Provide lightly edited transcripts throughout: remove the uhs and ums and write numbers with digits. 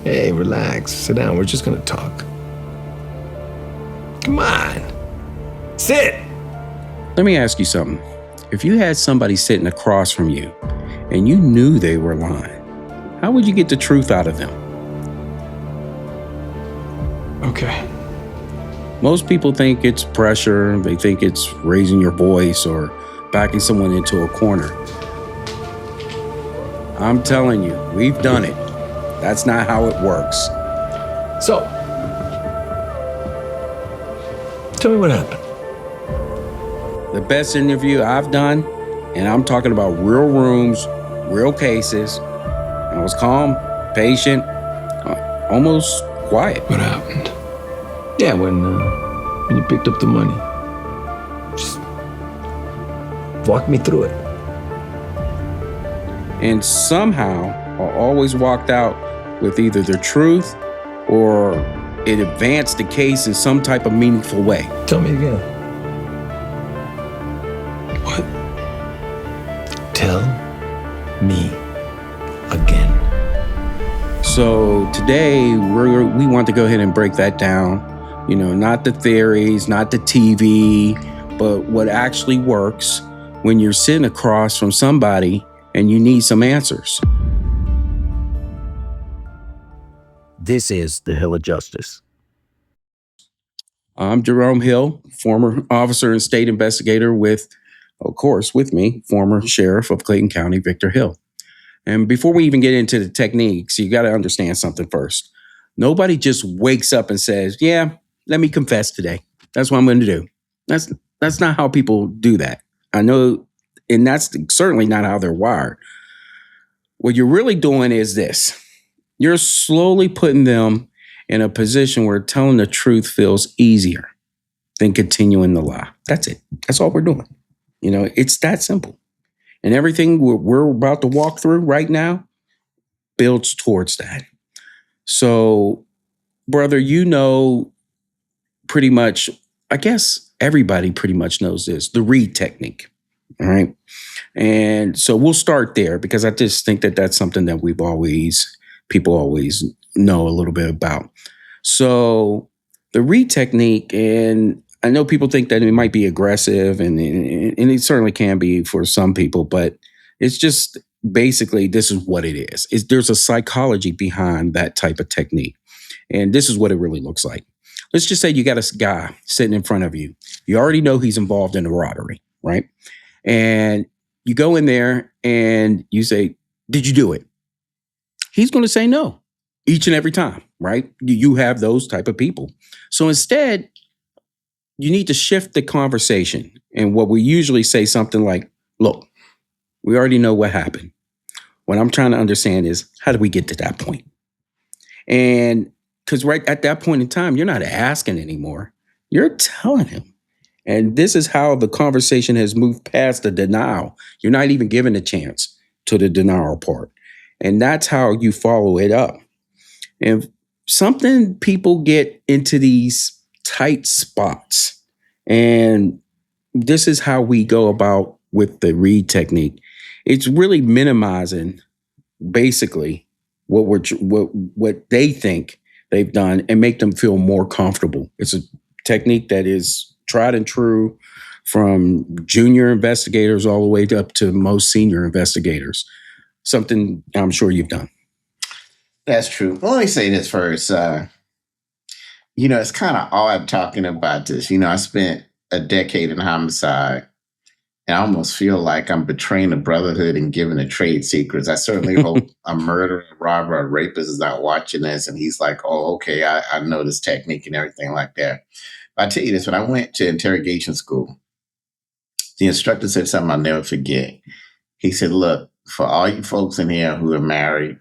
Hey, relax. Sit down. We're just gonna talk. Come on. Sit! Let me ask you something. If you had somebody sitting across from you and you knew they were lying, how would you get the truth out of them? Okay. Most people think it's pressure, they think it's raising your voice or backing someone into a corner. I'm telling you, we've done it. That's not how it works. So, tell me what happened. The best interview I've done, and I'm talking about real rooms, real cases. I was calm, patient, almost quiet. What happened? Yeah, when you picked up the money. Just walk me through it. And somehow, I always walked out with either the truth or it advanced the case in some type of meaningful way. Tell me again. What? Tell me again. So today, we want to go ahead and break that down. You know, not the theories, not the TV, but what actually works when you're sitting across from somebody and you need some answers. This is the Hill of Justice. I'm Jerome Hill, former officer and state investigator with me, former sheriff of Clayton County, Victor Hill. And before we even get into the techniques, you got to understand something first. Nobody just wakes up and says, yeah, let me confess today. That's what I'm going to do. That's not how people do that. I know, and that's certainly not how they're wired. What you're really doing is this. You're slowly putting them in a position where telling the truth feels easier than continuing the lie. That's it. That's all we're doing. You know, it's that simple. And everything we're about to walk through right now builds towards that. So, brother, you know pretty much, I guess everybody pretty much knows this, the Reid Technique. All right. And so we'll start there because I just think that that's something that people always know a little bit about. So the Reid Technique, and I know people think that it might be aggressive and it certainly can be for some people, but it's just basically, this is what it is. There's a psychology behind that type of technique. And this is what it really looks like. Let's just say you got a guy sitting in front of you. You already know he's involved in a robbery, right? And you go in there and you say, did you do it? He's going to say no each and every time, right? You have those type of people. So instead, you need to shift the conversation. And what we usually say something like, look, we already know what happened. What I'm trying to understand is, how did we get to that point? And because right at that point in time, you're not asking anymore. You're telling him. And this is how the conversation has moved past the denial. You're not even giving a chance to the denial part. And that's how you follow it up. And something people get into these tight spots. And this is how we go about with the Reid Technique. It's really minimizing basically what they think they've done and make them feel more comfortable. It's a technique that is tried and true from junior investigators all the way up to most senior investigators. Something I'm sure you've done. That's true. Well, let me say this first. It's kind of odd talking about this. I spent a decade in homicide, and I almost feel like I'm betraying the brotherhood and giving the trade secrets. I certainly hope a murderer, a robber, a rapist is not watching this, and he's like, oh, okay, I know this technique and everything like that. But I tell you this, when I went to interrogation school, the instructor said something I'll never forget. He said, look, for all you folks in here who are married,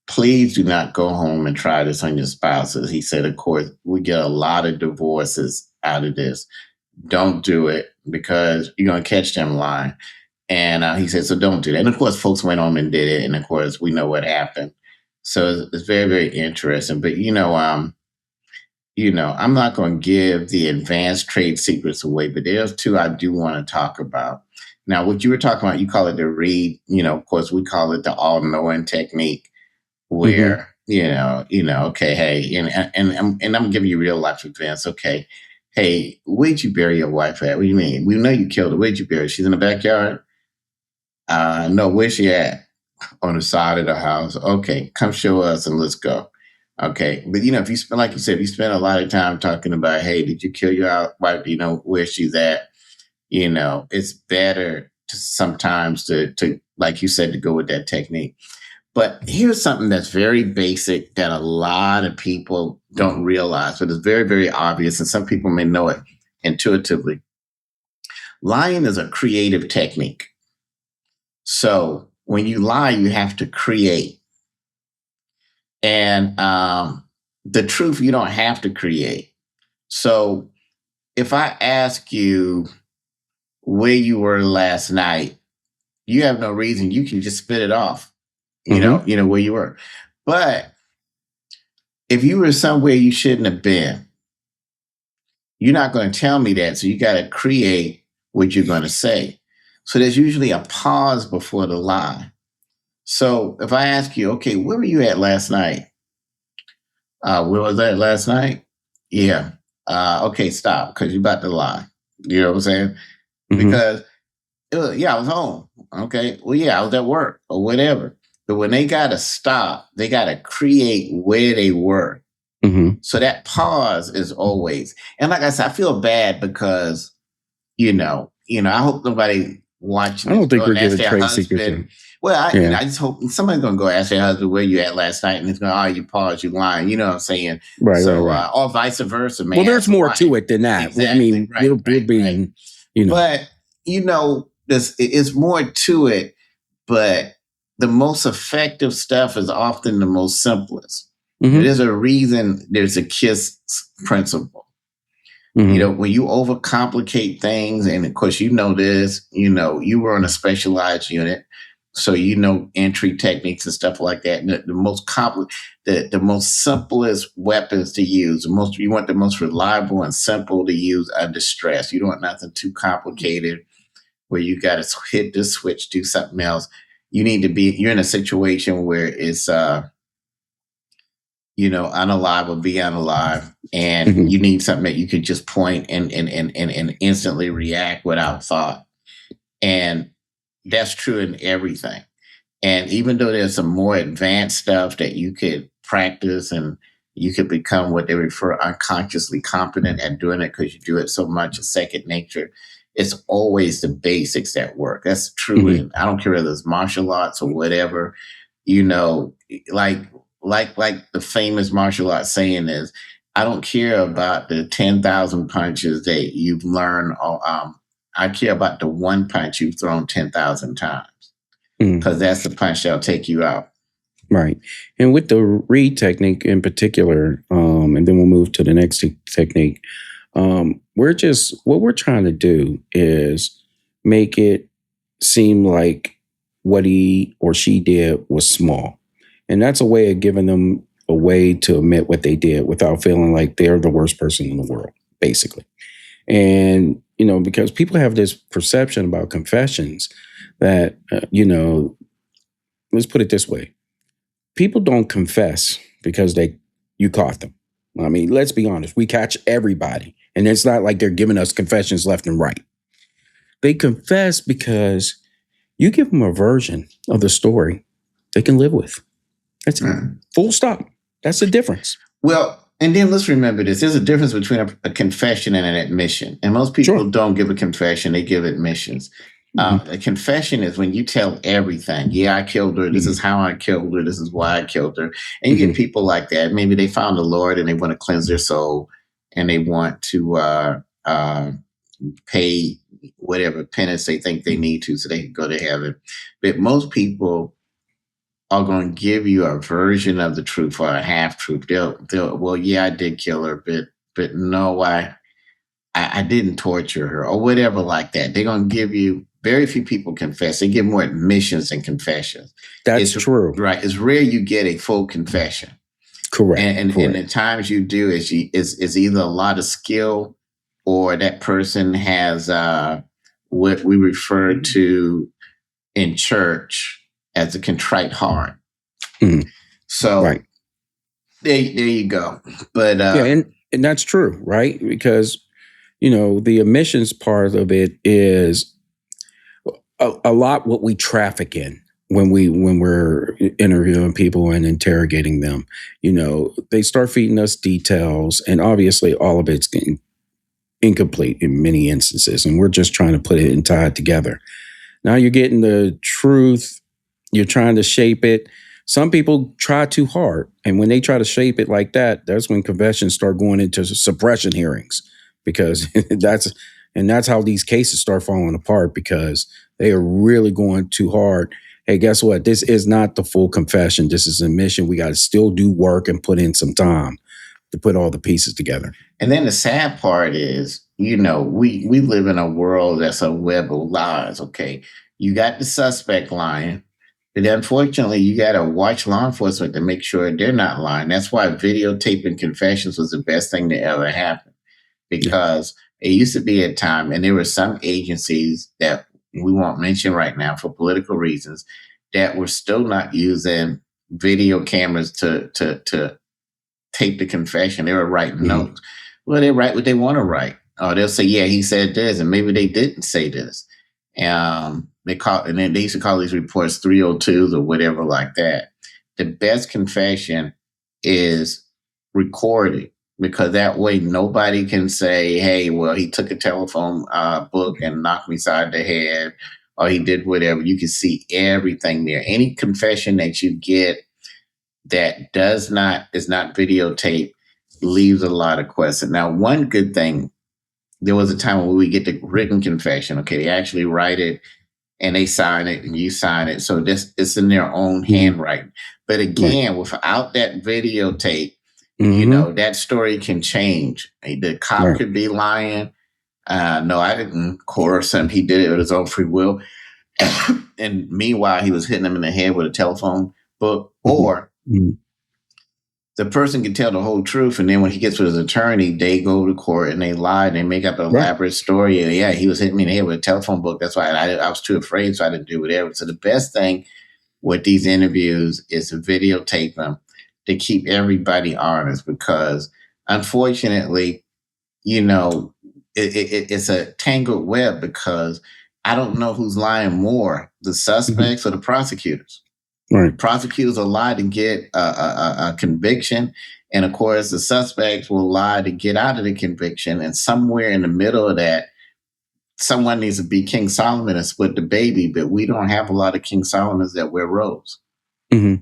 please do not go home and try this on your spouses. He said, of course, we get a lot of divorces out of this. Don't do it because you're going to catch them lying. And he said, so don't do that. And of course, folks went home and did it. And of course, we know what happened. So it's very, very interesting. But, I'm not going to give the advanced trade secrets away, but there's two I do want to talk about. Now, what you were talking about, you call it the Reid, of course, we call it the all-knowing technique, where Okay, hey, and I'm giving you real life events. Okay, hey, where'd you bury your wife at? What do you mean? We know you killed her. Where'd you bury her? She's in the backyard. No, where's she at? On the side of the house. Okay, come show us and let's go. Okay, but if you spend, like you said, if you spend a lot of time talking about, hey, did you kill your wife? Where she's at. It's better to sometimes to like you said, to go with that technique. But here's something that's very basic that a lot of people don't realize, but it's very, very obvious, and some people may know it intuitively. Lying is a creative technique. So when you lie, you have to create. And the truth, you don't have to create. So if I ask you where you were last night, you have no reason. You can just spit it off. Where you were. But if you were somewhere you shouldn't have been, you're not going to tell me that. So you got to create what you're going to say. So there's usually a pause before the lie. So if I ask you, okay, where were you at last night? Where was that last night? Yeah. Okay, stop, because you're about to lie. You know what I'm saying? Mm-hmm. Because, I was home. Okay. Well, yeah, I was at work or whatever. But when they got to stop, they got to create where they were. Mm-hmm. So that pause is always, and like I said, I feel bad because, I hope nobody watching. I don't think we're giving giving trade secrets. Well, I just hope somebody's going to go ask their husband where you at last night, and it's going, you paused, you lying. You know what I'm saying? Right. So, right. Or vice versa, man. Well, there's more to it than that. Exactly, I mean, we're being, But, it's more to it, but the most effective stuff is often the most simplest. Mm-hmm. There's a reason there's a KISS principle. Mm-hmm. When you overcomplicate things, and of course, this, you were on a specialized unit, so entry techniques and stuff like that. And the most simplest weapons to use, you want the most reliable and simple to use under stress. You don't want nothing too complicated where you got to hit this switch, do something else. You're in a situation where it's unalive or be unalive, and Mm-hmm. you need something that you could just point and instantly react without thought. And that's true in everything. And even though there's some more advanced stuff that you could practice and you could become what they refer unconsciously competent at doing it because you do it so much, it's second nature. It's always the basics that work. That's true. Mm-hmm. And I don't care whether it's martial arts or whatever, like the famous martial arts saying is, I don't care about the 10,000 punches that you've learned. I care about the one punch you've thrown 10,000 times, because that's the punch that'll take you out. Right. And with the Reid technique in particular, and then we'll move to the next technique. What we're trying to do is make it seem like what he or she did was small. And that's a way of giving them a way to admit what they did without feeling like they're the worst person in the world, basically. And, because people have this perception about confessions that, let's put it this way. People don't confess because you caught them. I mean, let's be honest. We catch everybody. And it's not like they're giving us confessions left and right. They confess because you give them a version of the story they can live with. That's full stop. That's the difference. Well, and then let's remember this. There's a difference between a confession and an admission. And most people don't give a confession. They give admissions. A confession is when you tell everything. Yeah, I killed her. This is how I killed her. This is why I killed her. And you get people like that. Maybe they found the Lord and they want to cleanse their soul and they want to pay whatever penance they think they need to so they can go to heaven. But most people are going to give you a version of the truth or a half truth. They'll well, yeah, I did kill her, but no, I didn't torture her or whatever like that. They're going to give you, very few people confess. They give more admissions than confessions. That's true. Right. It's rare you get a full confession. Correct. And the times you do is either a lot of skill or that person has what we refer to in church as a contrite heart. Mm-hmm. So there you go. But Yeah, and that's true, right? Because the emissions part of it is a lot what we traffic in when we're interviewing people and interrogating them. They start feeding us details, and obviously all of it's getting incomplete in many instances, and we're just trying to put it and tie it together. Now you're getting the truth. You're trying to shape it. Some people try too hard, and when they try to shape it like that, that's when confessions start going into suppression hearings, because that's how these cases start falling apart, because they are really going too hard. Hey, guess what? This is not the full confession. This is a mission. We got to still do work and put in some time to put all the pieces together. And then the sad part is, we live in a world that's a web of lies. Okay, you got the suspect lying, but unfortunately, you got to watch law enforcement to make sure they're not lying. That's why videotaping confessions was the best thing to ever happen, because it used to be a time, and there were some agencies that we won't mention right now for political reasons, that were still not using video cameras to tape the confession. They were writing notes. Well, they write what they want to write. Or they'll say, yeah, he said this, and maybe they didn't say this. And then they used to call these reports 302s or whatever like that. The best confession is recorded, because that way nobody can say, hey, well, he took a telephone book and knocked me side the head, or he did whatever. You can see everything there. Any confession that you get that is not videotaped leaves a lot of questions. Now, one good thing, there was a time when we get the written confession. Okay, they actually write it and they sign it and you sign it. So it's in their own handwriting. But again, without that videotape, that story can change. The cop could be lying. No, I didn't coerce him. He did it with his own free will. And meanwhile, he was hitting him in the head with a telephone book. Or the person can tell the whole truth, and then when he gets with his attorney, they go to court and they lie and they make up an elaborate story. And yeah, he was hitting me in the head with a telephone book. That's why I was too afraid, so I didn't do whatever. So the best thing with these interviews is to videotape them to keep everybody honest, because unfortunately, it's a tangled web, because I don't know who's lying more, the suspects or the prosecutors. Right. Prosecutors will lie to get a conviction. And of course, the suspects will lie to get out of the conviction. And somewhere in the middle of that, someone needs to be King Solomon and split the baby. But we don't have a lot of King Solomons that wear robes. Now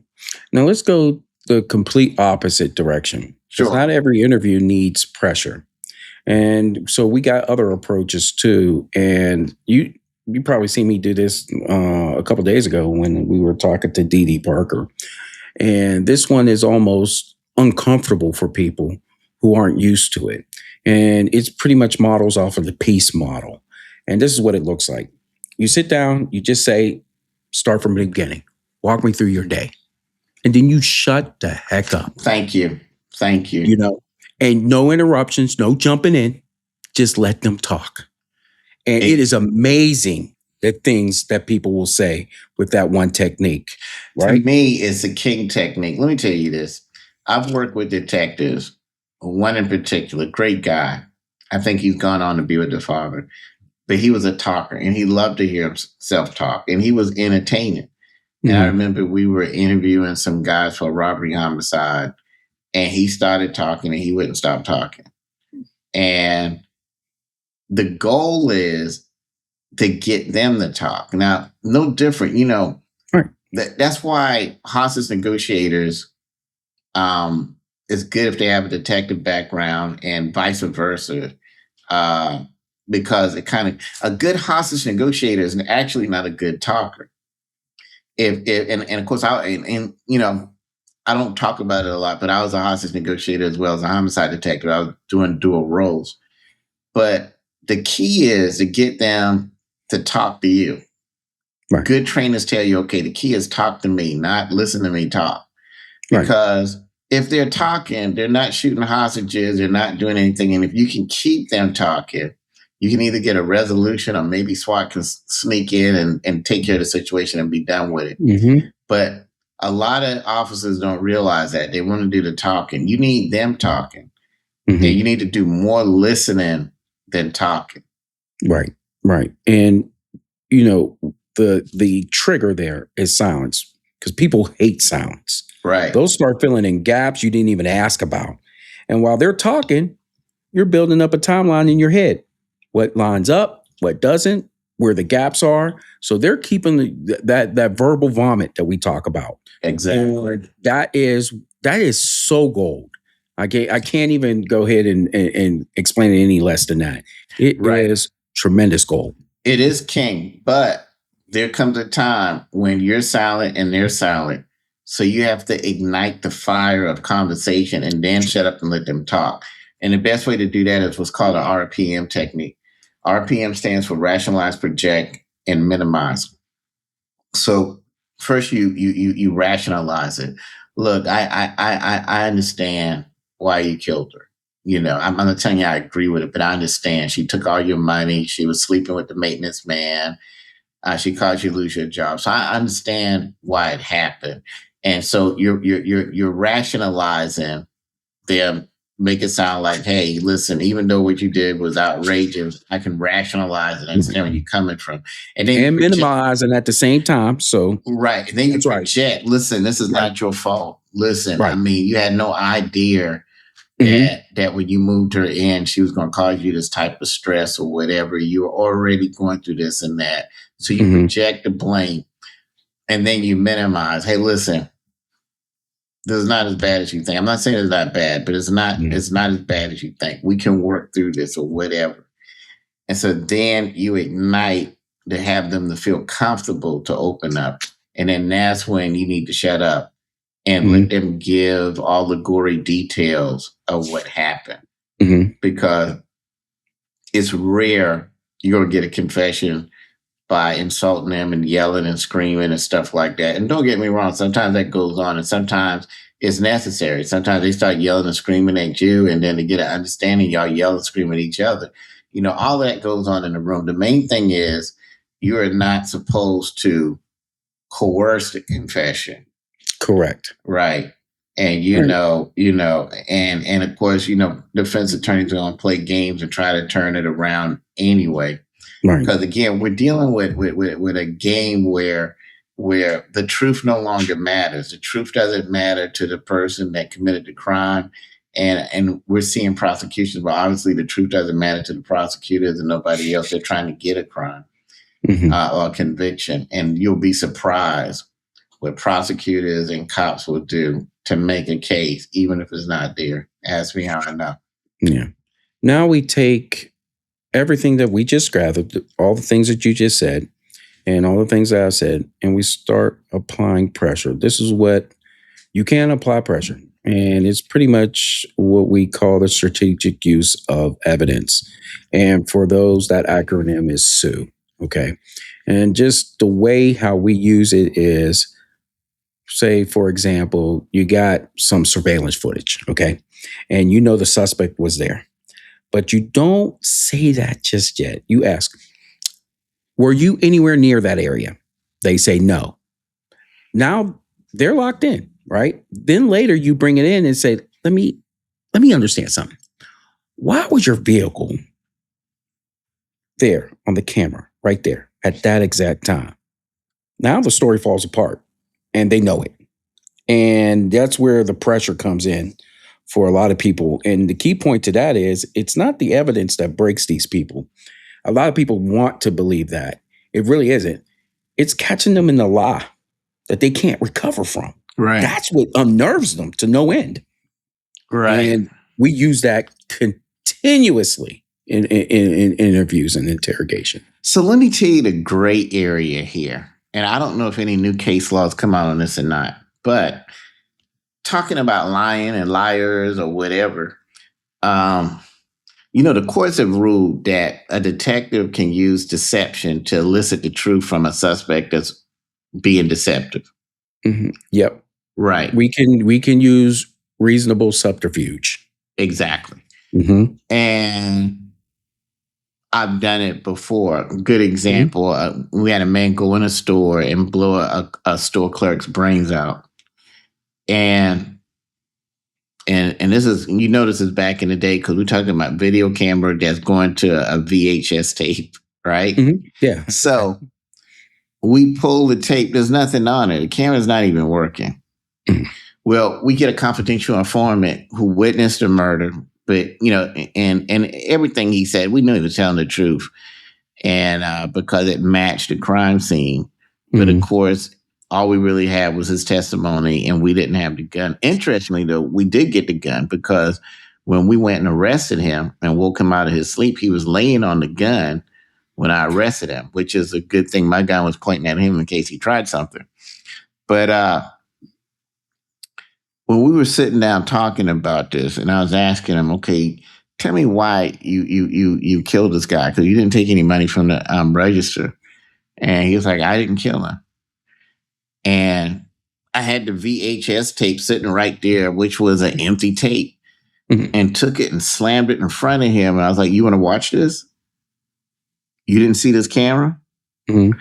let's go the complete opposite direction. Sure. Because not every interview needs pressure. And so we got other approaches too. And you probably see me do this a couple of days ago when we were talking to Dee Dee Parker. And this one is almost uncomfortable for people who aren't used to it. And it's pretty much models off of the peace model. And this is what it looks like. You sit down, you just say, start from the beginning. Walk me through your day. And then you shut the heck up. Thank you. And no interruptions, no jumping in. Just let them talk. And it is amazing the things that people will say with that one technique. Right? To me, it's a king technique. Let me tell you this. I've worked with detectives, one in particular, great guy. I think he's gone on to be with the Father. But he was a talker, and he loved to hear himself talk, and he was entertaining. And I remember we were interviewing some guys for a robbery homicide, and he started talking, and he wouldn't stop talking. And the goal is to get them to talk. Now, no different, that's why hostage negotiators, it's good if they have a detective background and vice versa, because a good hostage negotiator is actually not a good talker. And of course, I don't talk about it a lot, but I was a hostage negotiator as well as a homicide detective. I was doing dual roles. But the key is to get them to talk to you. Right. Good trainers tell you, okay, the key is talk to me, not listen to me talk. Because if they're talking, they're not shooting hostages, they're not doing anything. And if you can keep them talking, you can either get a resolution or maybe SWAT can sneak in and take care of the situation and be done with it. But A lot of officers don't realize that. They want to do the talking. You need them talking. Mhm. And you need to do more listening than talking. Right. Right. And the trigger there is silence, because people hate silence. Right. Those start filling in gaps you didn't even ask about. And while they're talking, you're building up a timeline in your head. What lines up, what doesn't, where the gaps are. So they're keeping that verbal vomit that we talk about. Exactly. And that is so gold. I can't even go ahead and explain it any less than that. It is tremendous gold. It is king, but there comes a time when you're silent and they're silent. So you have to ignite the fire of conversation and then shut up and let them talk. And the best way to do that is what's called an RPM technique. RPM stands for rationalize, project, and minimize. So first you rationalize it. Look, I understand why you killed her. I'm not telling you I agree with it, but I understand. She took all your money. She was sleeping with the maintenance man. She caused you to lose your job. So I understand why it happened. And so you're rationalizing them, make it sound like, hey, listen, even though what you did was outrageous, I can rationalize it. I understand where you're coming from. And then minimizing at the same time. So right. And then you project, listen, this is not your fault. Listen, I mean, you had no idea that when you moved her in, she was going to cause you this type of stress or whatever. You were already going through this and that. So you project the blame, and then you minimize. Hey, listen, this is not as bad as you think. I'm not saying it's not bad, but it's not as bad as you think. We can work through this or whatever. And so then you ignite to have them to feel comfortable to open up. And then that's when you need to shut up and let them give all the gory details of what happened. Because it's rare you're going to get a confession by insulting them and yelling and screaming and stuff like that. And don't get me wrong, sometimes that goes on and sometimes it's necessary. Sometimes they start yelling and screaming at you, and then to get an understanding, y'all yell and scream at each other. All that goes on in the room. The main thing is you are not supposed to coerce the confession. Correct. Right. And and of course, defense attorneys are going to play games and try to turn it around anyway. Right. Because again, we're dealing with a game where the truth no longer matters. The truth doesn't matter to the person that committed the crime. And we're seeing prosecutions, but obviously the truth doesn't matter to the prosecutors and nobody else. They're trying to get a crime or a conviction. And you'll be surprised what prosecutors and cops will do to make a case, even if it's not there. Ask me how I know. Yeah. Now we take everything that we just gathered, all the things that you just said, and all the things that I said, and we start applying pressure. This is what you can apply pressure. And it's pretty much what we call the strategic use of evidence. And for those, that acronym is SUE. Okay. And just the way how we use it is, say, for example, you got some surveillance footage. Okay. And the suspect was there. But you don't say that just yet. You ask, were you anywhere near that area? They say no. Now they're locked in, right? Then later you bring it in and say, let me understand something. Why was your vehicle there on the camera right there at that exact time? Now the story falls apart and they know it. And that's where the pressure comes in for a lot of people. And the key point to that is it's not the evidence that breaks these people. A lot of people want to believe that. It really isn't. It's catching them in the lie that they can't recover from. Right. That's what unnerves them to no end. Right. And we use that continuously in interviews and interrogation. So let me tell you the gray area here. And I don't know if any new case laws come out on this or not, but talking about lying and liars or whatever, the courts have ruled that a detective can use deception to elicit the truth from a suspect that's being deceptive. Yep. Right. We can use reasonable subterfuge. Exactly. And I've done it before. Good example. We had a man go in a store and blow a store clerk's brains out. And this is, you know, this is back in the day because we're talking about video camera that's going to a VHS tape, right? Mm-hmm. Yeah. So we pull the tape. There's nothing on it. The camera's not even working. Mm-hmm. Well, we get a confidential informant who witnessed the murder, but you know, and everything he said, we knew he was telling the truth, and because it matched the crime scene. But of course, all we really had was his testimony, and we didn't have the gun. Interestingly, though, we did get the gun because when we went and arrested him and woke him out of his sleep, he was laying on the gun when I arrested him, which is a good thing. My gun was pointing at him in case he tried something. But when we were sitting down talking about this, and I was asking him, okay, tell me why you killed this guy, because you didn't take any money from the register. And he was like, I didn't kill him. And I had the VHS tape sitting right there, which was an empty tape, and took it and slammed it in front of him. And I was like, you want to watch this? You didn't see this camera? Mm-hmm.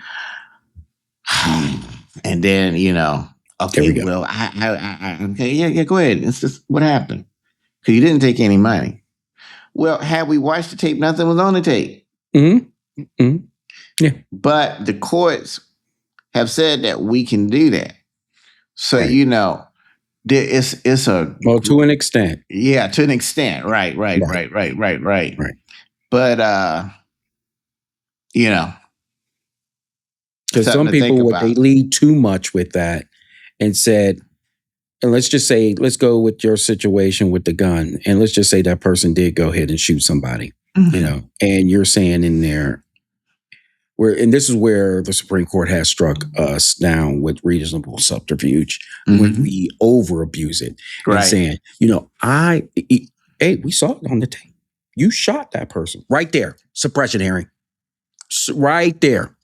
And then, you know, okay, well, okay, yeah, go ahead. It's just what happened. Because you didn't take any money. Well, had we watched the tape, nothing was on the tape. Mm-hmm. Mm-hmm. Yeah. But the courts have said that we can do that. So, you know, it's a... Well, to an extent. Yeah, to an extent. Right. But, you know. Because some people, they lead too much with that and said, and let's just say, let's go with your situation with the gun. And let's just say that person did go ahead and shoot somebody, you know, and you're saying in there, and this is where the Supreme Court has struck us down with reasonable subterfuge when we over abuse it. Right. And saying, you know, hey, we saw it on the tape. You shot that person right there. Suppression hearing. Right there.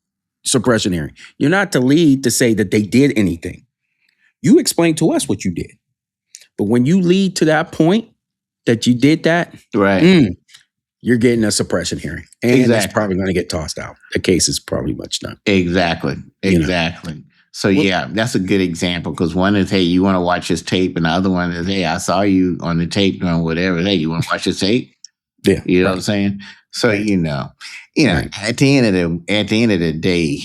Suppression hearing. You're not to lead to say that they did anything. You explain to us what you did. But when you lead to that point that you did that, right, you're getting a suppression hearing. And that's probably going to get tossed out. The case is probably much done. Exactly. You know? So, yeah, that's a good example, because one is, hey, you want to watch this tape? And the other one is, hey, I saw you on the tape doing whatever. Hey, you want to watch this tape? Yeah. You know what I'm saying? So, you know, at the end of the day,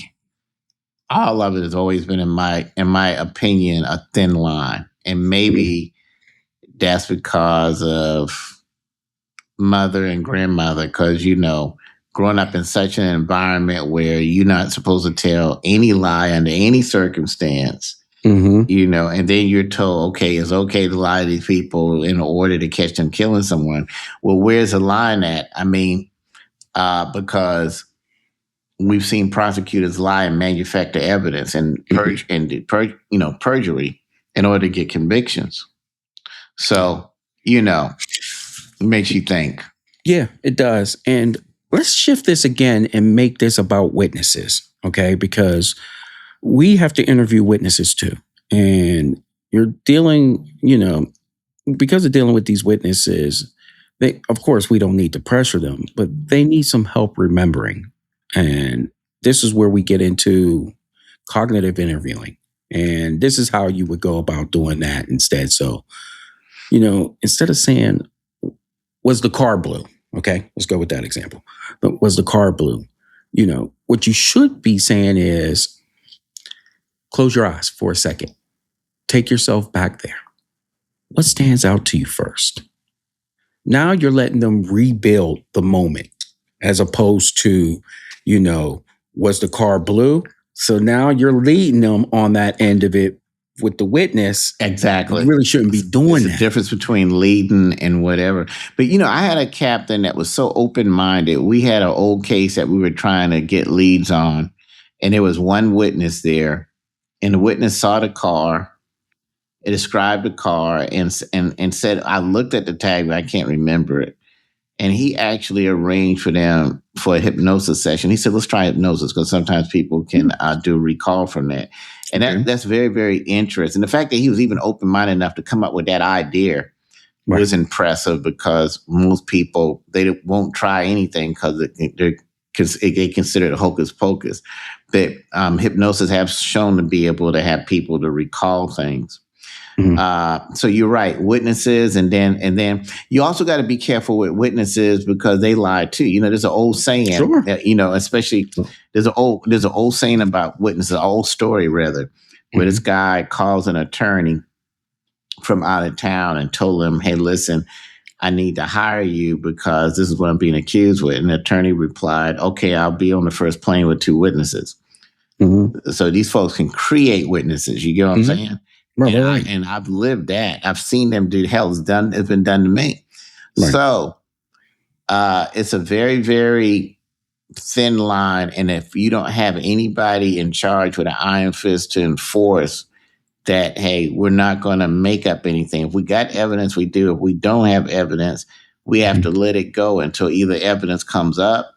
all of it has always been, in my opinion, a thin line. And maybe that's because of mother and grandmother, because, you know, growing up in such an environment where you're not supposed to tell any lie under any circumstance, you know, and then you're told, okay, it's okay to lie to these people in order to catch them killing someone. Well, where's the line at? I mean, because we've seen prosecutors lie and manufacture evidence and perjury in order to get convictions. So, you know, it makes you think. Yeah, it does. And let's shift this again and make this about witnesses, okay? Because we have to interview witnesses too. And you're dealing, you know, because of dealing with these witnesses, of course, we don't need to pressure them, but they need some help remembering. And this is where we get into cognitive interviewing. And this is how you would go about doing that instead. So, you know, instead of saying, was the car blue? Okay, let's go with that example. But was the car blue? You know, what you should be saying is, close your eyes for a second. Take yourself back there. What stands out to you first? Now you're letting them rebuild the moment, as opposed to, you know, was the car blue? So now you're leading them on that end of it with the witness. Exactly. You really shouldn't be doing that. The difference between leading and whatever. But, you know, I had a captain that was so open-minded. We had an old case that we were trying to get leads on, and there was one witness there, and the witness saw the car. It described the car and said, I looked at the tag, but I can't remember it. And he actually arranged for them for a hypnosis session. He said, let's try hypnosis, because sometimes people can do recall from that. And that's very, very interesting. The fact that he was even open-minded enough to come up with that idea was impressive, because most people, they won't try anything because they consider it hocus pocus. But hypnosis has shown to be able to have people to recall things. So you're right, witnesses, and then you also got to be careful with witnesses because they lie too. There's an old saying, Sure. especially there's an old saying about witnesses, an old story rather, where this guy calls an attorney from out of town and told him, "Hey, listen, I need to hire you because this is what I'm being accused with." And the attorney replied, "Okay, I'll be on the first plane with 2 witnesses." So these folks can create witnesses. You get what I'm saying? Right. And I've lived that. I've seen them do. Hell, it's been done to me. Right. So it's a very, very thin line. And if you don't have anybody in charge with an iron fist to enforce that, hey, we're not going to make up anything. If we got evidence, we do. If we don't have evidence, we have to let it go until either evidence comes up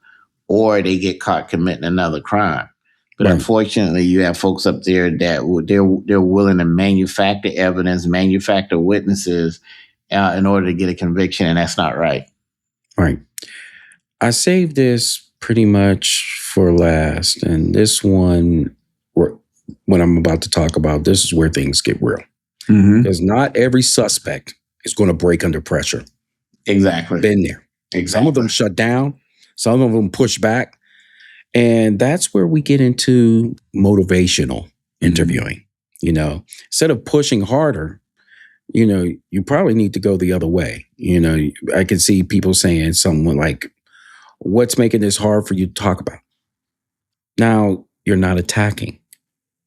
or they get caught committing another crime. But unfortunately, you have folks up there that they're willing to manufacture evidence, manufacture witnesses in order to get a conviction, and that's not right. Right. I saved this pretty much for last, and this one, when I'm about to talk about, this is where things get real. Because not every suspect is going to break under pressure. Exactly. Been there. Exactly. Some of them shut down. Some of them push back. And that's where we get into motivational interviewing. Instead of pushing harder, you probably need to go the other way. I can see people saying something like, "What's making this hard for you to talk about?" Now, you're not attacking.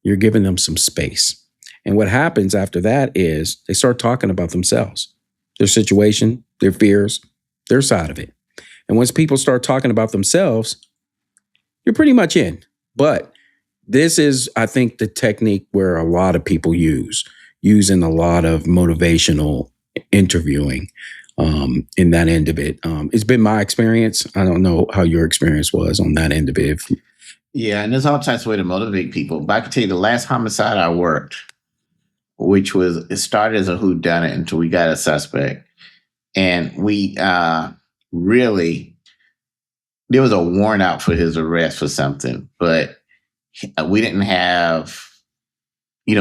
You're giving them some space. And what happens after that is they start talking about themselves, their situation, their fears, their side of it. And once people start talking about themselves, you're pretty much in. But this is, I think, the technique where a lot of people using a lot of motivational interviewing in that end of it. It's been my experience. I don't know how your experience was on that end of it. Yeah, and there's all types of way to motivate people. But I can tell you the last homicide I worked, it started as a whodunit until we got a suspect. And we really, there was a warrant out for his arrest for something, but we didn't have,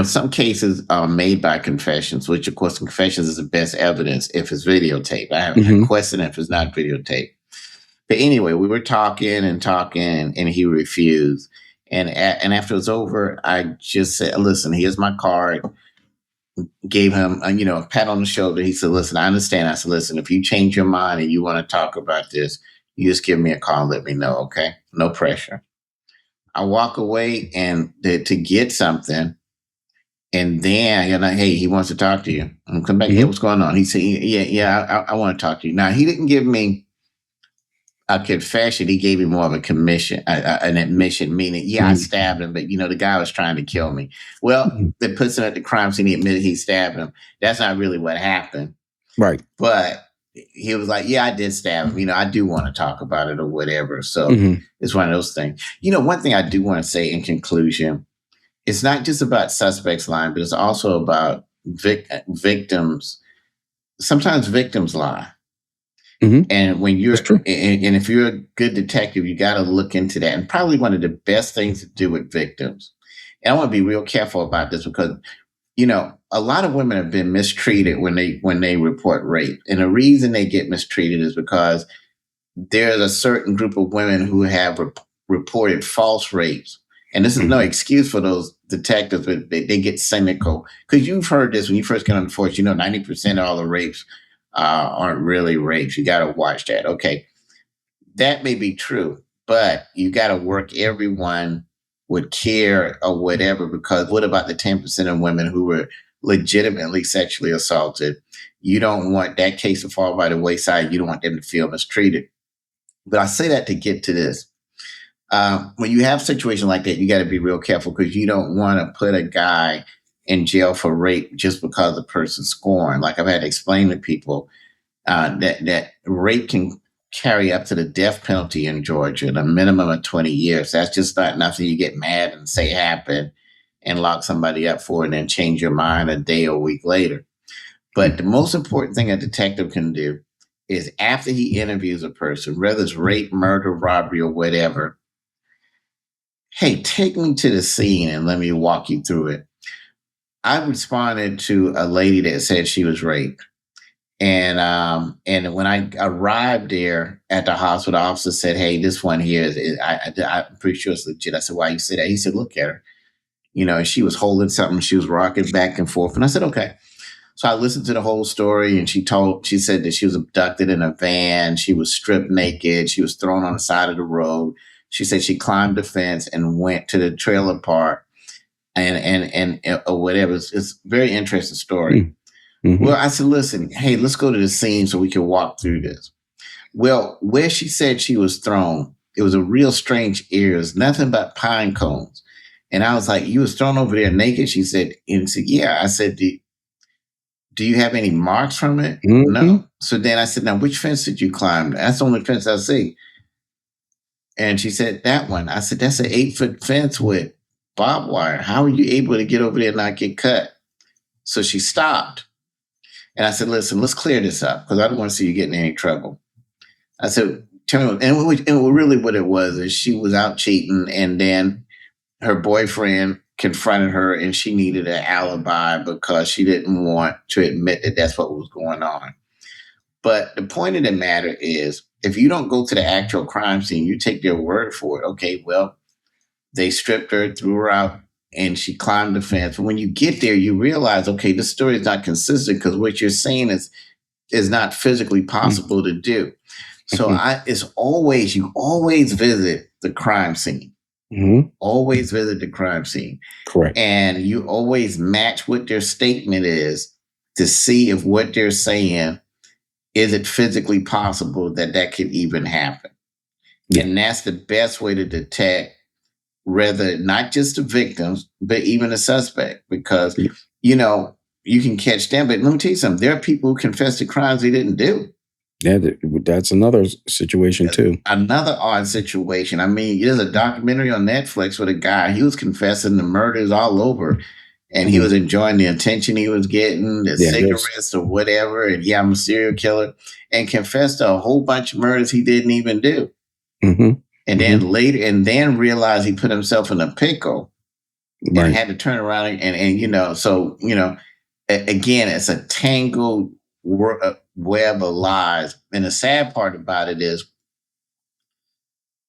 some cases are made by confessions, which of course confessions is the best evidence if it's videotaped. I question if it's not videotaped. But anyway, we were talking, and he refused. And after it was over, I just said, "Listen, here's my card." Gave him, a pat on the shoulder. He said, "Listen, I understand." I said, "Listen, if you change your mind and you want to talk about this, you just give me a call and let me know, okay? No pressure." I walk away and to get something, and then hey, he wants to talk to you. I'm come back. Hey, what's going on? He said, "Yeah, I want to talk to you." Now he didn't give me a confession. He gave me more of a commission, an admission, meaning, I stabbed him, but the guy was trying to kill me. Well, that puts him at the crime scene. He admitted he stabbed him. That's not really what happened. Right. But he was like, "Yeah, I did stab him. I do want to talk about it or whatever." So it's one of those things. One thing I do want to say in conclusion, it's not just about suspects lying, but it's also about victims. Sometimes victims lie. And when you're, and if you're a good detective, you got to look into that. And probably one of the best things to do with victims. And I want to be real careful about this because, a lot of women have been mistreated when they report rape. And the reason they get mistreated is because there's a certain group of women who have reported false rapes. And this is no excuse for those detectives, but they get cynical. Because you've heard this when you first get on the force, 90% of all the rapes aren't really rapes. You got to watch that. Okay. That may be true, but you got to work everyone with care or whatever, because what about the 10% of women who were legitimately sexually assaulted? You don't want that case to fall by the wayside. You don't want them to feel mistreated. But I say that to get to this. When you have a situation like that, you got to be real careful because you don't want to put a guy in jail for rape just because the person's scorned. Like I've had to explain to people that rape can carry up to the death penalty in Georgia, the minimum of 20 years. That's just not nothing you get mad and say happened and lock somebody up for and then change your mind a day or a week later. But the most important thing a detective can do is after he interviews a person, whether it's rape, murder, robbery, or whatever, hey, take me to the scene and let me walk you through it. I responded to a lady that said she was raped. And when I arrived there at the hospital, the officer said, "Hey, this one here I'm pretty sure it's legit." I said, "Why you say that?" He said, "Look at her. She was holding something. She was rocking back and forth." And I said, "Okay." So I listened to the whole story, and she said that she was abducted in a van. She was stripped naked. She was thrown on the side of the road. She said she climbed the fence and went to the trailer park and or whatever. It's a very interesting story. Mm-hmm. Well, I said, "Listen, hey, let's go to the scene so we can walk through this." Well, where she said she was thrown, it was a real strange area. It was nothing but pine cones. And I was like, "You was thrown over there naked?" She said, "Yeah." I said, do you have any marks from it?" Mm-hmm. No. So then I said, "Now, which fence did you climb?" "That's the only fence I see." And she said, "That one." I said, "That's an 8-foot fence with barbed wire. How are you able to get over there and not get cut?" So she stopped. And I said, "Listen, let's clear this up because I don't want to see you getting in any trouble." I said, "Tell me," and really what it was is she was out cheating, and then her boyfriend confronted her, and she needed an alibi because she didn't want to admit that that's what was going on. But the point of the matter is, if you don't go to the actual crime scene, you take their word for it. Okay, well, they stripped her, threw her out, and she climbed the fence. But when you get there, you realize, okay, this story is not consistent because what you're saying is not physically possible to do. So you always visit the crime scene. Mm-hmm. Always visit the crime scene. Correct. And you always match what their statement is to see if what they're saying, is it physically possible that could even happen? Yeah. And that's the best way to detect not just the victims, but even the suspect, because, you can catch them. But let me tell you something. There are people who confess to crimes they didn't do. Yeah, that's another situation too. Another odd situation. I mean, there's a documentary on Netflix with a guy. He was confessing to murders all over, and he was enjoying the attention he was getting, the cigarettes or whatever. And yeah, I'm a serial killer, and confessed to a whole bunch of murders he didn't even do. Mm-hmm. And then later, realized he put himself in a pickle and had to turn around and again, it's a tangled web of lies. And the sad part about it is,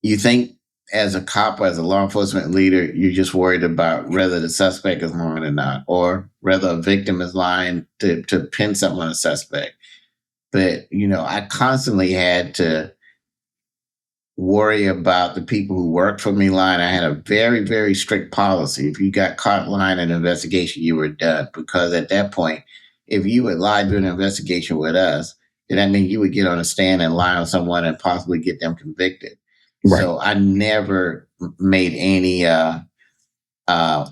you think as a cop or as a law enforcement leader, you're just worried about whether the suspect is lying or not, or whether a victim is lying to pin something on a suspect. But, I constantly had to worry about the people who worked for me lying. I had a very, very strict policy. If you got caught lying in an investigation, you were done. Because at that point, if you would lie during an investigation with us, then that means you would get on a stand and lie on someone and possibly get them convicted. Right. So I never made any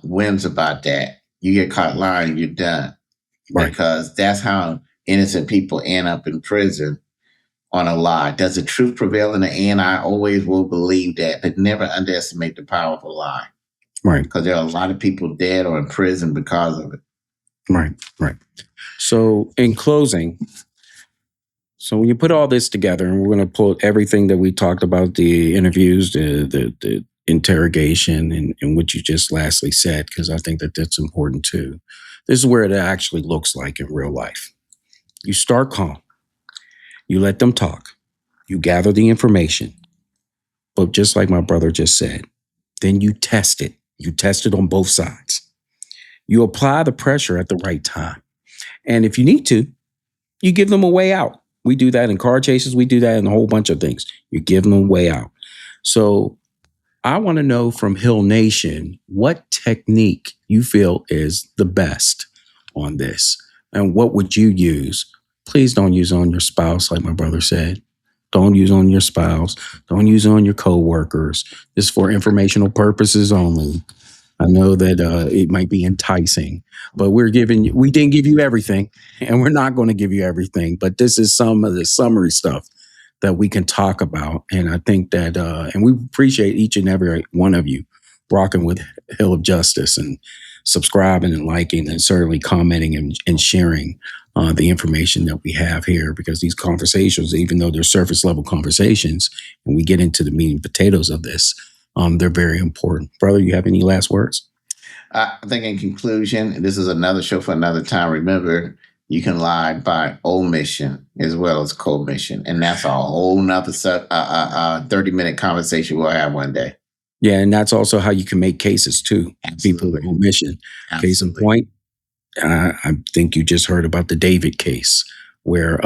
whims about that. You get caught lying, you're done. Right. Because that's how innocent people end up in prison on a lie. Does the truth prevail in the end? I always will believe that, but never underestimate the power of a lie. Right. Because there are a lot of people dead or in prison because of it. Right. So in closing, when you put all this together, and we're going to pull everything that we talked about, the interviews, the interrogation, and what you just lastly said, because I think that that's important too. This is where it actually looks like in real life. You start calm. You let them talk. You gather the information. But just like my brother just said, then you test it. You test it on both sides. You apply the pressure at the right time. And if you need to, you give them a way out. We do that in car chases. We do that in a whole bunch of things. You give them a way out. So I want to know from Hill Nation, what technique you feel is the best on this, and what would you use? Please don't use it on your spouse, like my brother said. Don't use it on your spouse. Don't use it on your coworkers. This is for informational purposes only. I know that it might be enticing, but we didn't give you everything, and we're not going to give you everything. But this is some of the summary stuff that we can talk about. And I think that, and we appreciate each and every one of you rocking with Hill of Justice and subscribing and liking and certainly commenting and sharing the information that we have here, because these conversations, even though they're surface level conversations, and we get into the meat and potatoes of this, they're very important. Brother, you have any last words? I think in conclusion, this is another show for another time. Remember, you can lie by omission as well as commission. And that's a whole nother 30-minute conversation we'll have one day. Yeah, and that's also how you can make cases too. People with omission. Case in point, I think you just heard about the David case where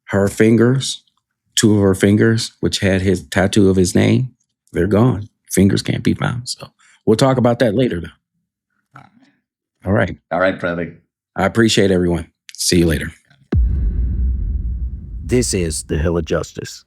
her fingers, 2 of her fingers, which had his tattoo of his name, they're gone. Fingers can't be found. So we'll talk about that later, though. All right. All right, brother. I appreciate everyone. See you later. This is the Hill of Justice.